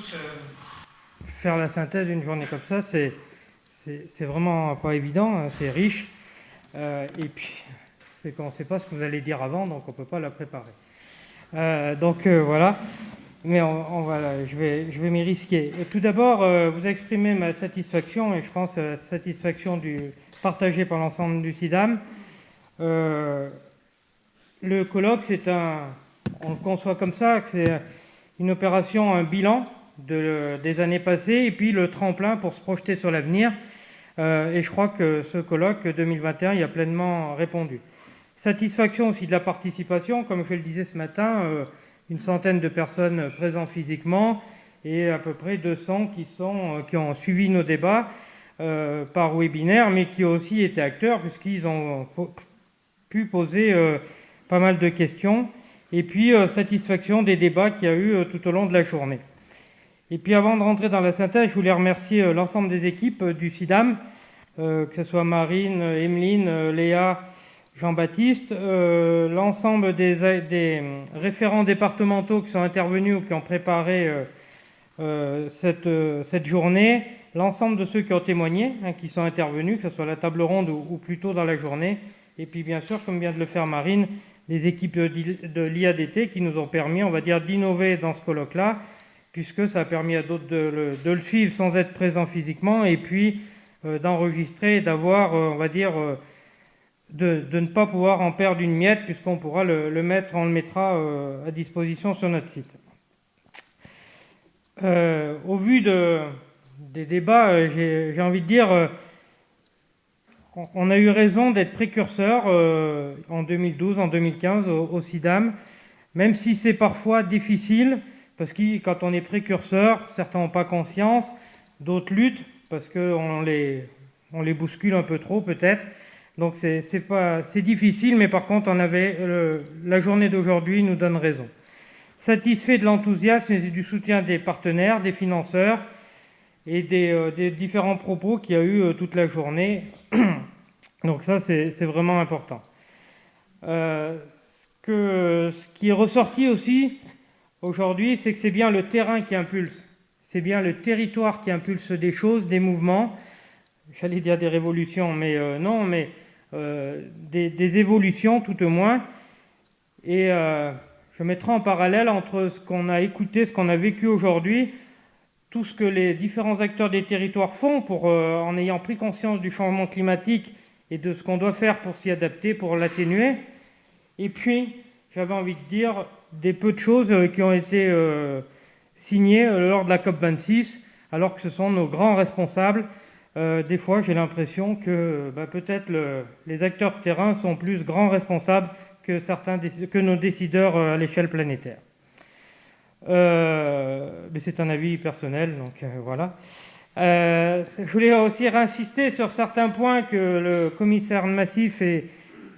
tous, faire la synthèse d'une journée comme ça, c'est vraiment pas évident, hein, c'est riche. Et puis, c'est qu'on ne sait pas ce que vous allez dire avant, donc on ne peut pas la préparer. Voilà. Mais je vais m'y risquer. Et tout d'abord, vous exprimez ma satisfaction, et je pense la satisfaction partagée par l'ensemble du CIDAM. Le colloque, on le conçoit comme ça, que c'est une opération, un bilan des années passées, et puis le tremplin pour se projeter sur l'avenir. Et je crois que ce colloque 2021 y a pleinement répondu. Satisfaction aussi de la participation, comme je le disais ce matin, une centaine de personnes présentes physiquement et à peu près 200 qui ont suivi nos débats par webinaire, mais qui ont aussi été acteurs puisqu'ils ont pu poser pas mal de questions. Et puis, satisfaction des débats qu'il y a eu tout au long de la journée. Et puis, avant de rentrer dans la synthèse, je voulais remercier l'ensemble des équipes du CIDAM, que ce soit Marine, Emeline, Léa, Jean-Baptiste, l'ensemble des référents départementaux qui sont intervenus ou qui ont préparé cette journée, l'ensemble de ceux qui ont témoigné, qui sont intervenus, que ce soit à la table ronde ou plus tôt dans la journée, et puis bien sûr, comme vient de le faire Marine, les équipes de l'IADT qui nous ont permis, on va dire, d'innover dans ce colloque-là, puisque ça a permis à d'autres de le suivre sans être présent physiquement, et puis d'enregistrer, d'avoir, on va dire, de ne pas pouvoir en perdre une miette, puisqu'on pourra le mettra à disposition sur notre site. Au vu des débats, j'ai envie de dire, on a eu raison d'être précurseur en 2012, en 2015 au CIDAM, même si c'est parfois difficile, parce que quand on est précurseur, certains n'ont pas conscience, d'autres luttent, parce qu'on les bouscule un peu trop peut-être. Donc c'est difficile, mais par contre, la journée d'aujourd'hui nous donne raison. Satisfait de l'enthousiasme et du soutien des partenaires, des financeurs et des différents propos qu'il y a eu toute la journée. Donc ça, c'est vraiment important. Ce qui est ressorti aussi aujourd'hui, c'est que c'est bien le terrain qui impulse. C'est bien le territoire qui impulse des choses, des mouvements. J'allais dire des révolutions, mais non, mais des évolutions tout au moins. Et je mettrai en parallèle entre ce qu'on a écouté, ce qu'on a vécu aujourd'hui, tout ce que les différents acteurs des territoires font en ayant pris conscience du changement climatique et de ce qu'on doit faire pour s'y adapter, pour l'atténuer. Et puis, j'avais envie de dire des peu de choses qui ont été signées lors de la COP26, alors que ce sont nos grands responsables. Des fois, j'ai l'impression que peut-être les acteurs de terrain sont plus grands responsables que nos décideurs à l'échelle planétaire. Mais c'est un avis personnel, donc voilà. Je voulais aussi réinsister sur certains points que le commissaire Massif et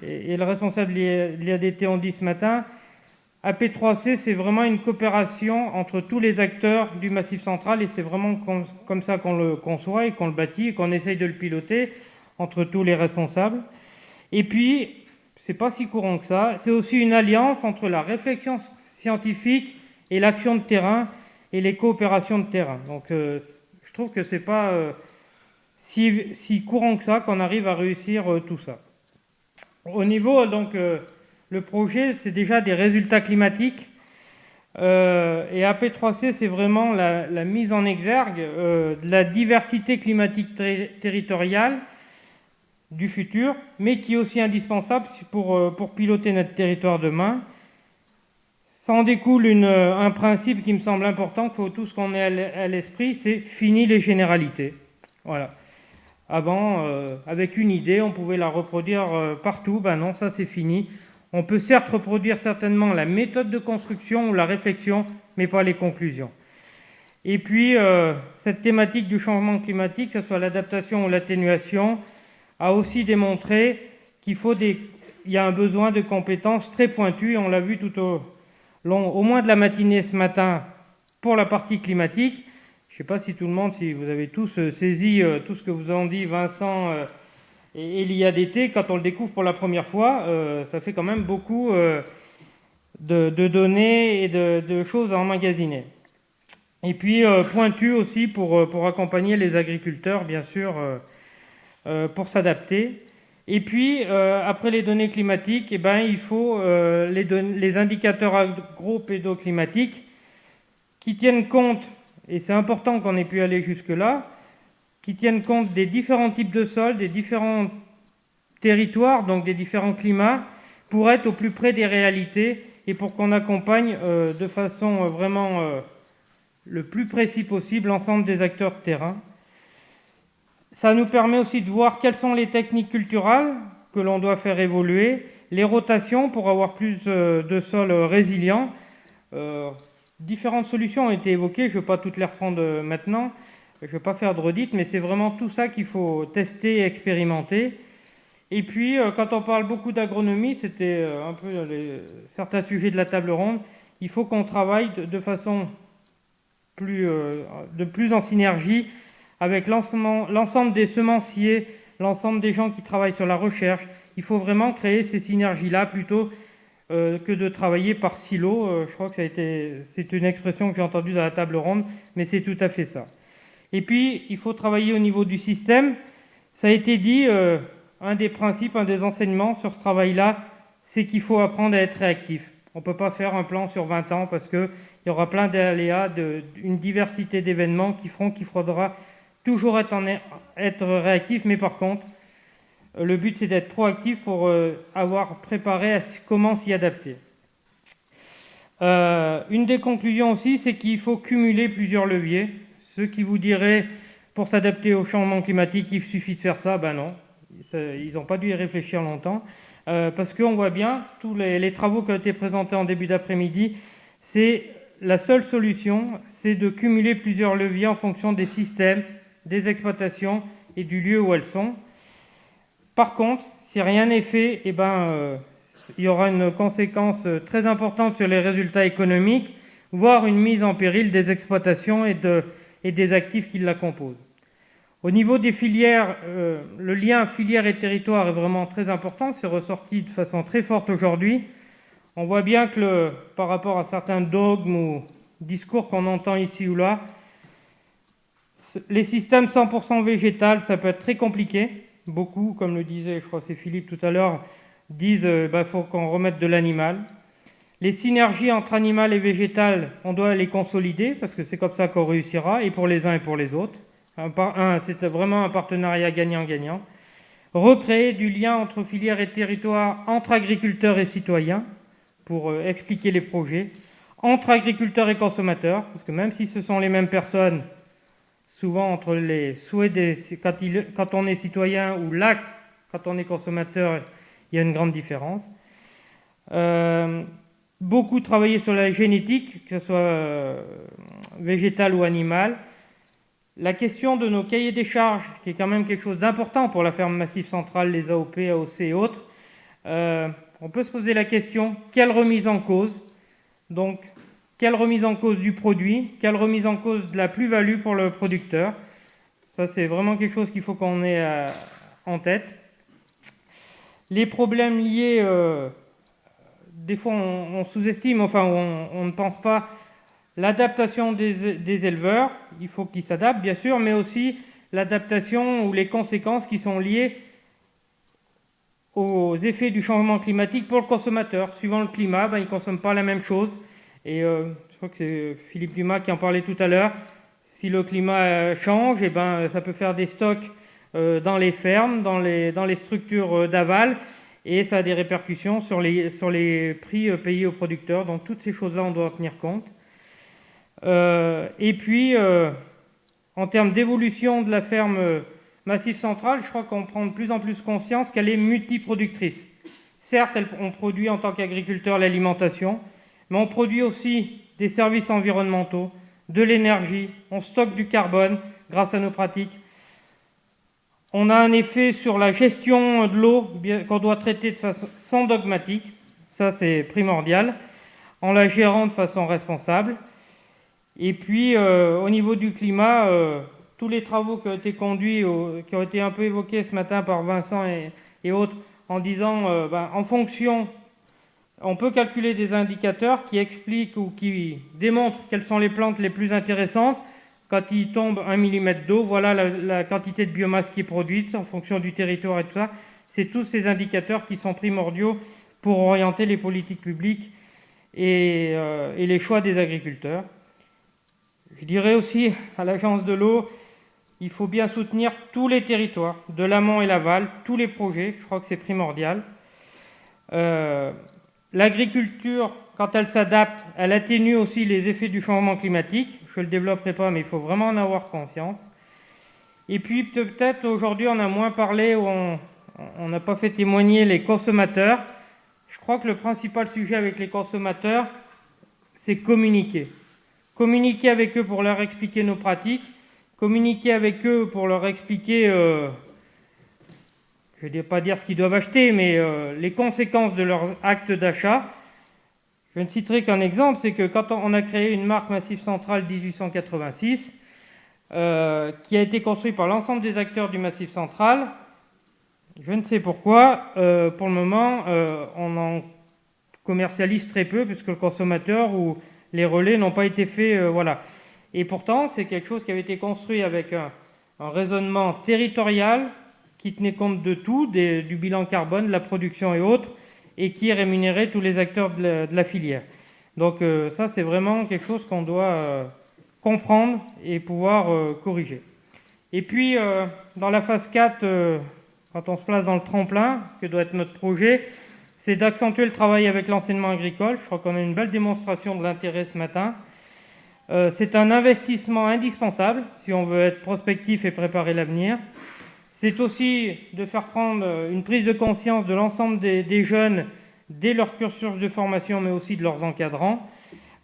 le responsable de l'IADT ont dit ce matin. AP3C, c'est vraiment une coopération entre tous les acteurs du Massif central, et c'est vraiment comme ça qu'on le conçoit et qu'on le bâtit et qu'on essaye de le piloter entre tous les responsables. Et puis, c'est pas si courant que ça, c'est aussi une alliance entre la réflexion scientifique et l'action de terrain et les coopérations de terrain. Donc, je trouve que c'est pas si courant que ça qu'on arrive à réussir tout ça. Au niveau, donc, le projet, c'est déjà des résultats climatiques. Et AP3C, c'est vraiment la mise en exergue de la diversité climatique territoriale du futur, mais qui est aussi indispensable pour piloter notre territoire demain. Ça en découle un principe qui me semble important, qu'il faut tous qu'on ait à l'esprit, c'est fini les généralités. Voilà. Avant, avec une idée, on pouvait la reproduire partout. Ben non, ça c'est fini. On peut certes reproduire certainement la méthode de construction ou la réflexion, mais pas les conclusions. Et puis, cette thématique du changement climatique, que ce soit l'adaptation ou l'atténuation, a aussi démontré qu'il y a un besoin de compétences très pointues. On l'a vu tout au long, au moins de la matinée ce matin, pour la partie climatique. Je ne sais pas si vous avez tous saisi tout ce que vous ont dit Vincent et l'IADT, quand on le découvre pour la première fois, ça fait quand même beaucoup de données et de choses à emmagasiner. Et puis pointu aussi pour accompagner les agriculteurs, bien sûr, pour s'adapter. Et puis, après les données climatiques, eh ben, il faut les indicateurs agro-pédoclimatiques qui tiennent compte, et c'est important qu'on ait pu aller jusque-là, qui tiennent compte des différents types de sols, des différents territoires, donc des différents climats, pour être au plus près des réalités et pour qu'on accompagne de façon vraiment le plus précis possible l'ensemble des acteurs de terrain. Ça nous permet aussi de voir quelles sont les techniques culturales que l'on doit faire évoluer, les rotations pour avoir plus de sols résilients. Différentes solutions ont été évoquées, je ne vais pas toutes les reprendre maintenant, je ne vais pas faire de redite, mais c'est vraiment tout ça qu'il faut tester et expérimenter. Et puis, quand on parle beaucoup d'agronomie, c'était un peu certains sujets de la table ronde, il faut qu'on travaille de façon de plus en synergie avec l'ensemble des semenciers, l'ensemble des gens qui travaillent sur la recherche. Il faut vraiment créer ces synergies-là plutôt que de travailler par silo. Je crois que c'est une expression que j'ai entendue dans la table ronde, mais c'est tout à fait ça. Et puis, il faut travailler au niveau du système. Ça a été dit, un des principes, un des enseignements sur ce travail-là, c'est qu'il faut apprendre à être réactif. On ne peut pas faire un plan sur 20 ans parce qu'il y aura plein d'aléas, une diversité d'événements qui feront qu'il faudra toujours être réactif, mais par contre, le but c'est d'être proactif pour avoir préparé à comment s'y adapter. Une des conclusions aussi, c'est qu'il faut cumuler plusieurs leviers. Ceux qui vous diraient, pour s'adapter au changement climatique, il suffit de faire ça, ben non, ils n'ont pas dû y réfléchir longtemps, parce qu'on voit bien, tous les travaux qui ont été présentés en début d'après-midi, c'est la seule solution, c'est de cumuler plusieurs leviers en fonction des systèmes, des exploitations et du lieu où elles sont. Par contre, si rien n'est fait, eh ben, il y aura une conséquence très importante sur les résultats économiques, voire une mise en péril des exploitations et des actifs qui la composent. Au niveau des filières, le lien filière et territoire est vraiment très important, c'est ressorti de façon très forte aujourd'hui. On voit bien que par rapport à certains dogmes ou discours qu'on entend ici ou là, les systèmes 100% végétal, ça peut être très compliqué. Beaucoup, comme le disait, je crois que c'est Philippe tout à l'heure, disent qu'il faut qu'on remette de l'animal. Les synergies entre animal et végétal, on doit les consolider parce que c'est comme ça qu'on réussira, et pour les uns et pour les autres. C'est vraiment un partenariat gagnant-gagnant. Recréer du lien entre filières et territoires, entre agriculteurs et citoyens, pour expliquer les projets, entre agriculteurs et consommateurs, parce que même si ce sont les mêmes personnes, souvent entre les souhaits quand on est citoyen ou l'acte quand on est consommateur, il y a une grande différence. Beaucoup travailler sur la génétique, que ce soit végétale ou animale. La question de nos cahiers des charges, qui est quand même quelque chose d'important pour la ferme Massif Central, les AOP, AOC et autres, on peut se poser la question, quelle remise en cause ? Donc, quelle remise en cause du produit ? Quelle remise en cause de la plus-value pour le producteur ? Ça, c'est vraiment quelque chose qu'il faut qu'on ait en tête. Les problèmes liés, des fois on sous-estime, enfin on ne pense pas, l'adaptation des éleveurs, il faut qu'ils s'adaptent bien sûr, mais aussi l'adaptation ou les conséquences qui sont liées aux effets du changement climatique pour le consommateur. Suivant le climat, il ne consomme pas la même chose. Et je crois que c'est Philippe Dumas qui en parlait tout à l'heure. Si le climat change, ça peut faire des stocks dans les fermes, dans les structures d'aval, et ça a des répercussions sur les prix payés aux producteurs. Donc toutes ces choses-là, on doit en tenir compte. Et puis, en termes d'évolution de la ferme Massif Central, je crois qu'on prend de plus en plus conscience qu'elle est multiproductrice. Certes, on produit en tant qu'agriculteur l'alimentation, mais on produit aussi des services environnementaux, de l'énergie, on stocke du carbone grâce à nos pratiques. On a un effet sur la gestion de l'eau qu'on doit traiter de façon sans dogmatique, ça c'est primordial, en la gérant de façon responsable. Et puis au niveau du climat, tous les travaux qui ont été conduits, qui ont été un peu évoqués ce matin par Vincent et autres, en disant en fonction On peut calculer des indicateurs qui expliquent ou qui démontrent quelles sont les plantes les plus intéressantes. Quand il tombe 1 mm d'eau, voilà la quantité de biomasse qui est produite en fonction du territoire et tout ça. C'est tous ces indicateurs qui sont primordiaux pour orienter les politiques publiques et les choix des agriculteurs. Je dirais aussi à l'Agence de l'eau, il faut bien soutenir tous les territoires, de l'amont et l'aval, tous les projets, je crois que c'est primordial. L'agriculture, quand elle s'adapte, elle atténue aussi les effets du changement climatique. Je ne le développerai pas, mais il faut vraiment en avoir conscience. Et puis peut-être aujourd'hui, on a moins parlé, ou on n'a pas fait témoigner les consommateurs. Je crois que le principal sujet avec les consommateurs, c'est communiquer. Communiquer avec eux pour leur expliquer nos pratiques, communiquer avec eux pour leur expliquer, je ne vais pas dire ce qu'ils doivent acheter, mais les conséquences de leur acte d'achat. Je ne citerai qu'un exemple, c'est que quand on a créé une marque Massif Central 1886, qui a été construite par l'ensemble des acteurs du Massif Central, je ne sais pourquoi, pour le moment, on en commercialise très peu, puisque le consommateur ou les relais n'ont pas été faits. Voilà. Et pourtant, c'est quelque chose qui avait été construit avec un raisonnement territorial qui tenait compte de tout, du bilan carbone, de la production et autres, et qui rémunérait tous les acteurs de la filière. Donc ça, c'est vraiment quelque chose qu'on doit comprendre et pouvoir corriger. Et puis, dans la phase 4, quand on se place dans le tremplin, que doit être notre projet, c'est d'accentuer le travail avec l'enseignement agricole. Je crois qu'on a une belle démonstration de l'intérêt ce matin. C'est un investissement indispensable si on veut être prospectif et préparer l'avenir. C'est aussi de faire prendre une prise de conscience de l'ensemble des jeunes dès leur cursus de formation, mais aussi de leurs encadrants.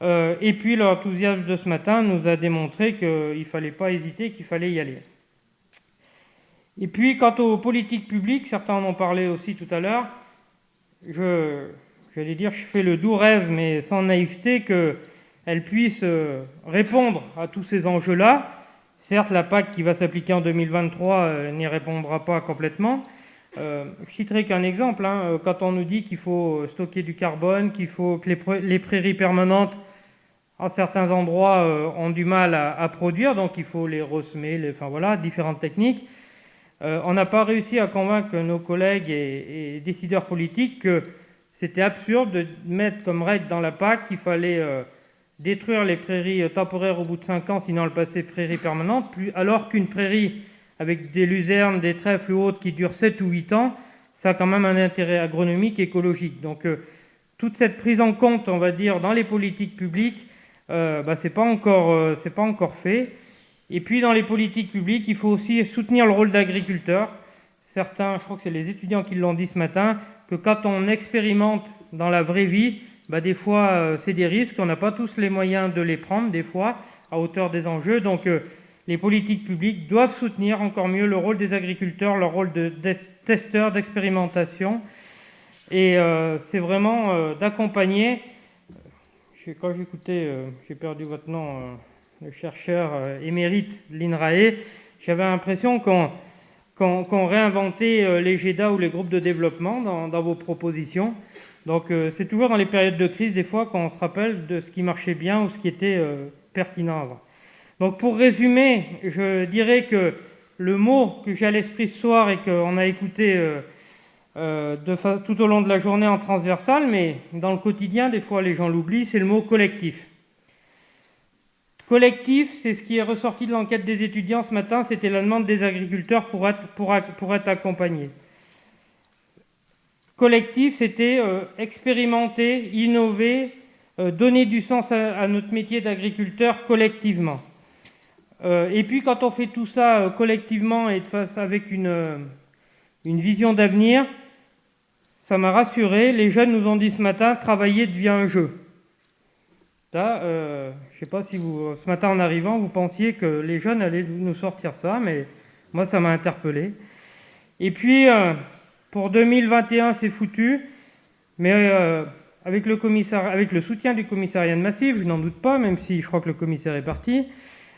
Et puis l'enthousiasme de ce matin nous a démontré qu'il ne fallait pas hésiter, qu'il fallait y aller. Et puis quant aux politiques publiques, certains en ont parlé aussi tout à l'heure, j'allais dire, je fais le doux rêve, mais sans naïveté, qu'elles puissent répondre à tous ces enjeux-là. Certes, la PAC qui va s'appliquer en 2023 n'y répondra pas complètement. Je citerai qu'un exemple. Quand on nous dit qu'il faut stocker du carbone, qu'il faut que les prairies permanentes, à certains endroits, ont du mal à produire, donc il faut les ressemer, enfin voilà, différentes techniques. On n'a pas réussi à convaincre nos collègues et décideurs politiques que c'était absurde de mettre comme règle dans la PAC qu'il fallait détruire les prairies temporaires au bout de 5 ans, sinon le passer prairie permanente, alors qu'une prairie avec des luzernes, des trèfles ou autres qui durent 7 ou 8 ans, ça a quand même un intérêt agronomique et écologique. Donc toute cette prise en compte, on va dire, dans les politiques publiques, c'est pas encore fait. Et puis dans les politiques publiques, il faut aussi soutenir le rôle d'agriculteur. Certains, je crois que c'est les étudiants qui l'ont dit ce matin, que quand on expérimente dans la vraie vie, des fois c'est des risques, on n'a pas tous les moyens de les prendre, des fois, à hauteur des enjeux. Donc les politiques publiques doivent soutenir encore mieux le rôle des agriculteurs, leur rôle de testeurs, d'expérimentation. Et c'est vraiment d'accompagner. Quand j'écoutais, j'ai perdu votre nom, le chercheur émérite de l'INRAE, j'avais l'impression qu'on réinventait les GEDA ou les groupes de développement dans vos propositions. Donc c'est toujours dans les périodes de crise, des fois, qu'on se rappelle de ce qui marchait bien ou ce qui était pertinent avant. Donc pour résumer, je dirais que le mot que j'ai à l'esprit ce soir et qu'on a écouté tout au long de la journée en transversal, mais dans le quotidien, des fois les gens l'oublient, c'est le mot collectif. Collectif, c'est ce qui est ressorti de l'enquête des étudiants ce matin, c'était la demande des agriculteurs pour être accompagnés. Collectif, c'était expérimenter, innover, donner du sens à notre métier d'agriculteur collectivement. Et puis quand on fait tout ça collectivement et avec une vision d'avenir, ça m'a rassuré. Les jeunes nous ont dit ce matin, travailler devient un jeu. Là, je ne sais pas si vous, ce matin en arrivant, vous pensiez que les jeunes allaient nous sortir ça, mais moi ça m'a interpellé. Et puis pour 2021, c'est foutu, mais avec le soutien du commissariat de Massif, je n'en doute pas, même si je crois que le commissaire est parti,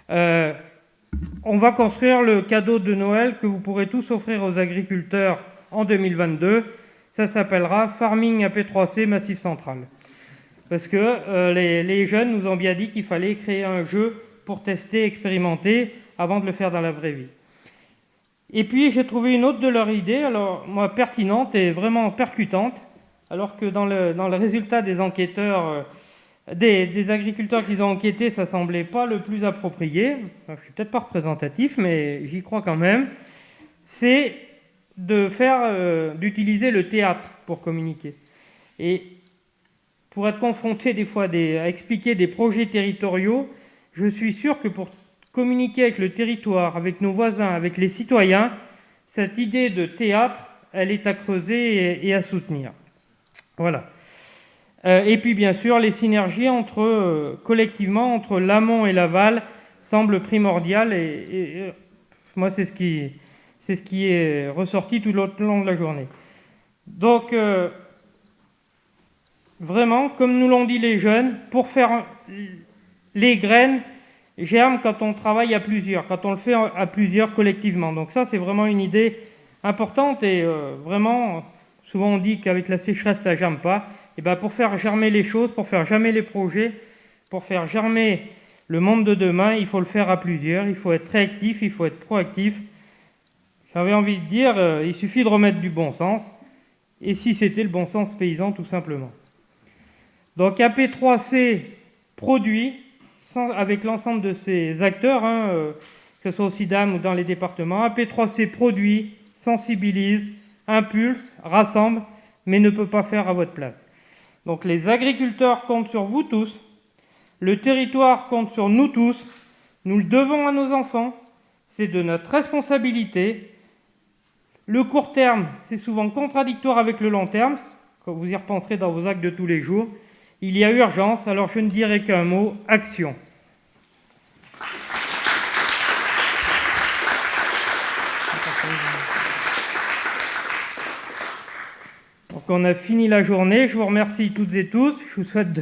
on va construire le cadeau de Noël que vous pourrez tous offrir aux agriculteurs en 2022. ça s'appellera Farming AP3C Massif Central. Parce que les jeunes nous ont bien dit qu'il fallait créer un jeu pour tester, expérimenter, avant de le faire dans la vraie vie. Et puis j'ai trouvé une autre de leurs idées, alors moi pertinente et vraiment percutante, alors que dans le résultat des enquêteurs, des agriculteurs qu'ils ont enquêtés, ça semblait pas le plus approprié. Enfin, je suis peut-être pas représentatif, mais j'y crois quand même. C'est d'utiliser le théâtre pour communiquer. Et pour être confronté des fois à expliquer des projets territoriaux, je suis sûr que pour communiquer avec le territoire, avec nos voisins, avec les citoyens, cette idée de théâtre, elle est à creuser et à soutenir. Voilà. Et puis bien sûr, les synergies collectivement entre l'amont et l'aval semblent primordiales et moi c'est ce qui est ressorti tout au long de la journée. Donc vraiment, comme nous l'ont dit les jeunes, pour faire les graines germent quand on travaille à plusieurs, quand on le fait à plusieurs collectivement. Donc ça, c'est vraiment une idée importante et vraiment, souvent on dit qu'avec la sécheresse, ça ne germe pas. Et bien pour faire germer les choses, pour faire germer les projets, pour faire germer le monde de demain, il faut le faire à plusieurs, il faut être réactif, il faut être proactif. J'avais envie de dire, il suffit de remettre du bon sens, et si c'était le bon sens paysan, tout simplement. Donc AP3C produit, avec l'ensemble de ces acteurs, que ce soit au CIDAM ou dans les départements, AP3C produit, sensibilise, impulse, rassemble, mais ne peut pas faire à votre place. Donc les agriculteurs comptent sur vous tous, le territoire compte sur nous tous, nous le devons à nos enfants, c'est de notre responsabilité. Le court terme, c'est souvent contradictoire avec le long terme, quand vous y repenserez dans vos actes de tous les jours. Il y a urgence, alors je ne dirai qu'un mot, action. Donc on a fini la journée, je vous remercie toutes et tous, je vous souhaite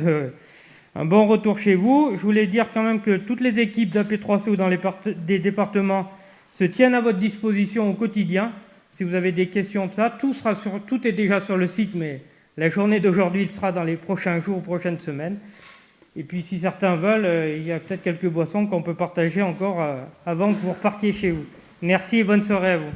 un bon retour chez vous. Je voulais dire quand même que toutes les équipes d'AP3C ou dans des départements se tiennent à votre disposition au quotidien. Si vous avez des questions de ça, tout est déjà sur le site, mais la journée d'aujourd'hui sera dans les prochains jours, prochaines semaines. Et puis si certains veulent, il y a peut-être quelques boissons qu'on peut partager encore avant que vous repartiez chez vous. Merci et bonne soirée à vous.